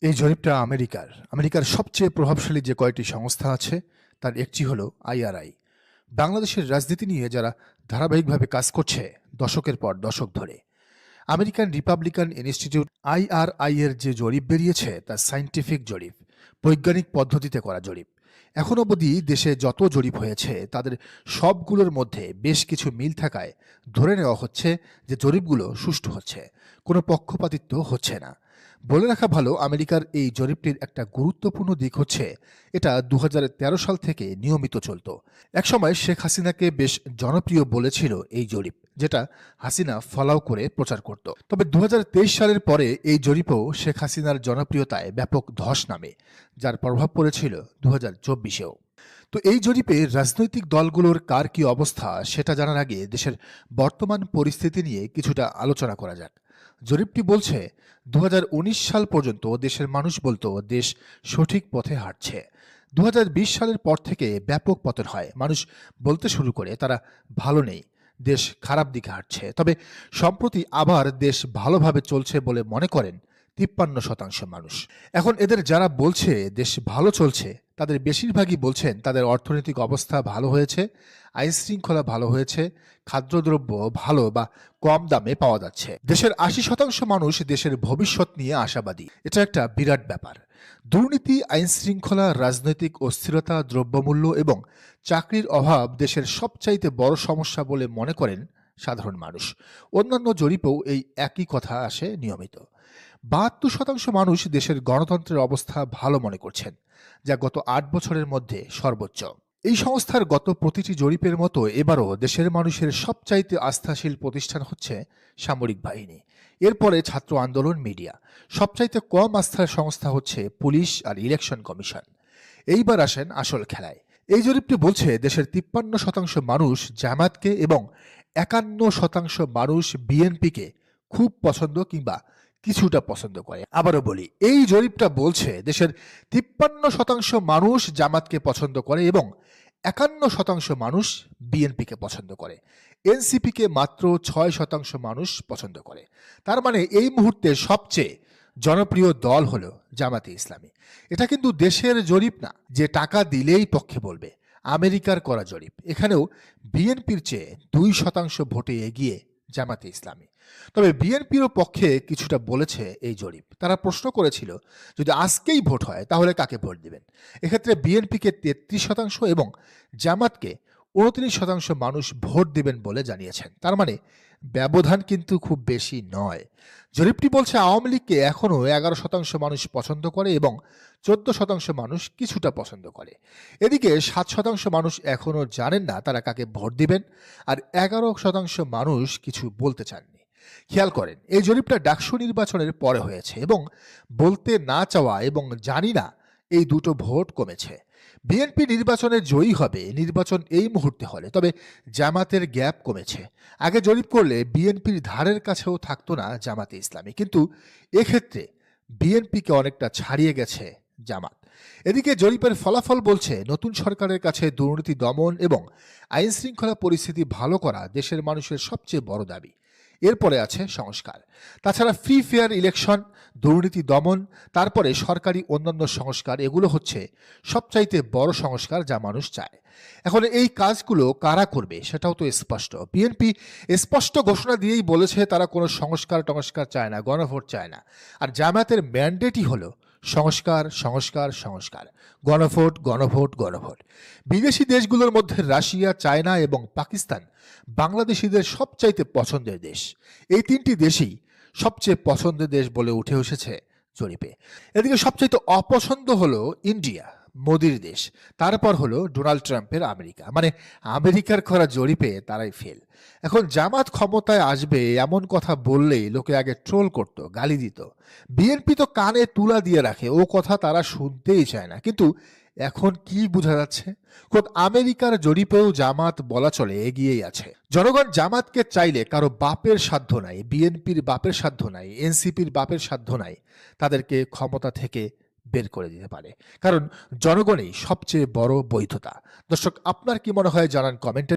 এই জরিপটা আমেরিকার সবচেয়ে প্রভাবশালী যে কয়টি সংস্থা আছে তার একটি হলো আইআরআই। বাংলাদেশের রাজনীতি নিয়ে যারা ধারাবাহিকভাবে কাজ করছে দশকের পর দশক ধরে। আমেরিকান রিপাবলিকান ইনস্টিটিউট আইআরআই এর যে জরিপ বেরিয়েছে তা সায়েন্টিফিক জরিপ, বৈজ্ঞানিক পদ্ধতিতে করা জরিপ। এখন অবধি দেশে যত জরিপ হয়েছে তাদের সবগুলোর মধ্যে বেশ কিছু মিল থাকায় ধরে নেওয়া হচ্ছে যে জরিপগুলো সুষ্ঠু হচ্ছে, কোনো পক্ষপাতিত্ব হচ্ছে না। বলে রাখা ভালো, আমেরিকার এই জরিপটির একটা গুরুত্বপূর্ণ দিক হচ্ছে এটা ২০১৩ সাল থেকে নিয়মিত চলত। একসময় শেখ হাসিনাকে বেশ জনপ্রিয় বলেছিল এই জরিপ, যেটা হাসিনা ফলাও করে প্রচার করত। তবে ২০২৩ সালের পরে এই জরিপও শেখ হাসিনার জনপ্রিয়তায় ব্যাপক ধস নামে, যার প্রভাব পড়েছিল ২০২৪-এও। তো এই জরিপে রাজনৈতিক দলগুলোর কার কি অবস্থা সেটা জানার আগে দেশের বর্তমান পরিস্থিতি নিয়ে কিছুটা আলোচনা করা যাক। জরিপটি বলছে ২০১৯ সাল পর্যন্ত দেশের মানুষ বলতো দেশ সঠিক পথে হাঁটছে। ২০২০ সালের পর থেকে ব্যাপক পতন হয়, মানুষ বলতে শুরু করে তারা ভালো নেই, দেশ খারাপ দিকে হাঁটছে। তবে সম্প্রতি আবার দেশ ভালোভাবে চলছে বলে মনে করেন ৫৩% মানুষ। এখন এদের যারা বলছে দেশ ভালো চলছে তাদের বেশিরভাগই বলছেন তাদের অর্থনৈতিক অবস্থা ভালো হয়েছে, আইন শৃঙ্খলা ভালো হয়েছে, খাদ্যদ্রব্য ভালো বা কম দামে পাওয়া যাচ্ছে। দেশের ৮০% মানুষ দেশের ভবিষ্যৎ নিয়ে আশাবাদী। এটা একটা বিরাট ব্যাপার। দুর্নীতি, আইন শৃঙ্খলা, রাজনৈতিক অস্থিরতা, দ্রব্যমূল্য এবং চাকরির অভাব দেশের সবচাইতে বড় সমস্যা বলে মনে করেন সাধারণ মানুষ। অন্যান্য জরিপেও এই একই কথা আসে নিয়মিত। ৭২% মানুষ দেশের গণতন্ত্রের অবস্থা ভালো মনে করছেন, যা গত ৮ বছরের মধ্যে সর্বোচ্চ। এই সংস্থার গত প্রতিটি জরিপের মতো এবারও দেশের মানুষের সবচাইতে আস্থাশীল প্রতিষ্ঠান হচ্ছে সামরিক বাহিনী, এরপরে ছাত্র আন্দোলন, মিডিয়া। সবচাইতে কম আস্থার সংস্থা হচ্ছে পুলিশ আর ইলেকশন কমিশন। এইবার আসেন আসল খেলায়। এই জরিপটি বলছে দেশের ৫৩% মানুষ জামায়াতকে এবং ৫১% মানুষ বিএনপিকে খুব পছন্দ কিংবা কিছুটা পছন্দ করে। আবারও বলি, এই জরিপটা বলছে দেশের ৫৩% মানুষ জামাতকে পছন্দ করে এবং ৫১% মানুষ বিএনপিকে পছন্দ করে। এনসিপিকে মাত্র ৬% মানুষ পছন্দ করে। তার মানে এই মুহূর্তে সবচেয়ে জনপ্রিয় দল হলো জামাতে ইসলামী। এটা কিন্তু দেশের জরিপ না যে টাকা দিলেই পক্ষে বলবে, আমেরিকার করা জরিপ। এখানেও বিএনপির চেয়ে ২% ভোটে এগিয়ে জামাতে ইসলামী। তবে বিএনপিরও পক্ষে কিছুটা বলেছে এই জরিপ। তারা প্রশ্ন করেছিল যদি আজকেই ভোট হয় তাহলে কাকে ভোট দিবেন। এক্ষেত্রে বিএনপিকে ৩৩% এবং জামাতকে ২৯% মানুষ ভোট দিবেন বলে জানিয়েছেন। তার মানে ব্যবধান কিন্তু খুব বেশি নয়। জরিপটি বলছে আওয়ামী লীগকে এখনও ১১% মানুষ পছন্দ করে এবং ১৪% মানুষ কিছুটা পছন্দ করে। এদিকে ৭% মানুষ এখনও জানেন না তারা কাকে ভোট দিবেন, আর ১১% মানুষ কিছু বলতে চাননি। খেয়াল করেন, এই জরিপটা ডাকসু নির্বাচনের পরে হয়েছে এবং বলতে না চাওয়া এবং জানি না এই দুটো ভোট কমেছে। বিএনপি নির্বাচনে জয়ী হবে নির্বাচন এই মুহূর্তে হলে, তবে জামাতের গ্যাপ কমেছে। আগে জরিপ করলে বিএনপির ধারের কাছেও থাকতো না জামাতে ইসলামী, কিন্তু এক্ষেত্রে বিএনপিকে অনেকটা ছাড়িয়ে গেছে জামাত। এদিকে জরিপের ফলাফল বলছে নতুন সরকারের কাছে দুর্নীতি দমন এবং আইন শৃঙ্খলা পরিস্থিতি ভালো করা দেশের মানুষের সবচেয়ে বড় দাবি। এরপরে আছে সংস্কার। তাছাড়া ফ্রি ফেয়ার ইলেকশন, দুর্নীতি দমন, তারপরে সরকারি অন্যান্য সংস্কার, এগুলো হচ্ছে সবচাইতে বড় সংস্কার যা মানুষ চায়। এখন এই কাজগুলো কারা করবে সেটাও তো স্পষ্ট। বিএনপি স্পষ্ট ঘোষণা দিয়েই বলেছে তারা কোনো সংস্কার টংস্কার চায় না, গণভোট চায় না। আর জামায়াতের ম্যান্ডেটই হলো সংস্কার সংস্কার সংস্কার, গণভোট গণভোট গণভোট। বিদেশি দেশগুলোর মধ্যে রাশিয়া, চায়না এবং পাকিস্তান বাংলাদেশিদের সবচাইতে পছন্দের দেশ। এই তিনটি দেশই সবচেয়ে পছন্দের দেশ বলে উঠে এসেছে জরিপে। এদিকে সবচাইতে অপছন্দ হলো ইন্ডিয়া, মোদির দেশ। তারপর হলো ডোনাল্ড ট্রাম্পের আমেরিকা। মানে আমেরিকার করা জরিপে তারাই ফেল। এখন জামাত ক্ষমতায় আসবে এমন কথা বললেই লোকে আগে ট্রোল করত, গালি দিত। বিএনপি তো কানে তুলা দিয়ে রাখে, ও কথা তারা শুনতেই চায় না। কিন্তু এখন কি বোঝা যাচ্ছে, খোদ আমেরিকার জরিপেও জামাত বলা চলে এগিয়েই আছে। জনগণ জামাতকে চাইলে কারো বাপের সাধ্য নাই, বিএনপির বাপের সাধ্য নাই, এনসিপির বাপের সাধ্য নাই তাদেরকে ক্ষমতা থেকে বের করে দিতে পারে, কারণ জনগণই সবচেয়ে বড় বৈধতা। দর্শক, আপনার কি মনে হয় জানান কমেন্টে।